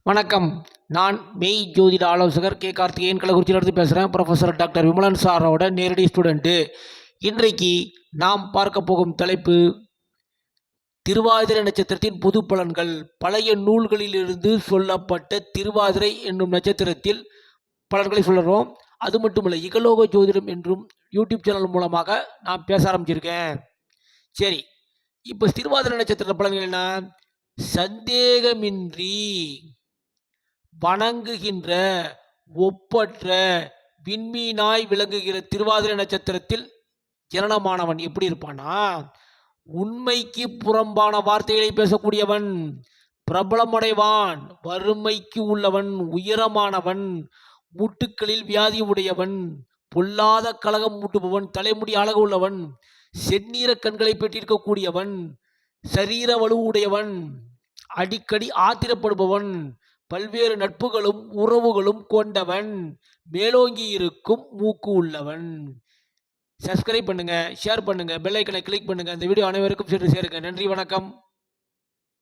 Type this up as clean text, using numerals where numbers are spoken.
வணக்கம். நான் மெய் ஜோதிட ஆலோசகர் கே. கார்த்திகேயன், கள்ளக்குறிச்சியிலிருந்து பேசுகிறேன். ப்ரொஃபஸர் டாக்டர் விமலன் சாரோட நேரடி ஸ்டூடெண்ட்டு. இன்றைக்கு நாம் பார்க்க போகும் தலைப்பு திருவாதிரை நட்சத்திரத்தின் பொது பலன்கள். பழைய நூல்களிலிருந்து சொல்லப்பட்ட திருவாதிரை என்னும் நட்சத்திரத்தில் பலன்களை சொல்லுறோம். அது மட்டுமல்ல, இகலோக ஜோதிடம் என்றும் யூடியூப் சேனல் மூலமாக நான் பேச ஆரம்பிச்சிருக்கேன். சரி, இப்போ திருவாதிரை நட்சத்திர பலன்கள் என்ன? சந்தேகமின்றி வணங்குகின்ற ஒப்பற்ற விண்மீனாய் விளங்குகிற திருவாதிரை நட்சத்திரத்தில் ஜனனமானவன் எப்படி இருப்பானா, உண்மைக்கு புறம்பான வார்த்தைகளை பேசக்கூடியவன், பிரபலமடைவான், வறுமைக்கு உள்ளவன், உயரமானவன், மூட்டுக்களில் வியாதி உடையவன், பொல்லாத கலகம் மூட்டுபவன், தலைமுடி அழகு உள்ளவன், செந்நீர கண்களை பெற்றிருக்கக்கூடியவன், சரீர வலுவுடையவன், அடிக்கடி ஆத்திரப்படுபவன், பல்வேறு நட்புகளும் உறவுகளும் கொண்டவன், மேலோங்கி இருக்கும் மூக்கு உள்ளவன். சப்ஸ்கிரைப் பண்ணுங்க, ஷேர் பண்ணுங்க, பெல் ஐக்கனை கிளிக் பண்ணுங்க. இந்த வீடியோ அனைவருக்கும் சென்று சேருங்க. நன்றி, வணக்கம்.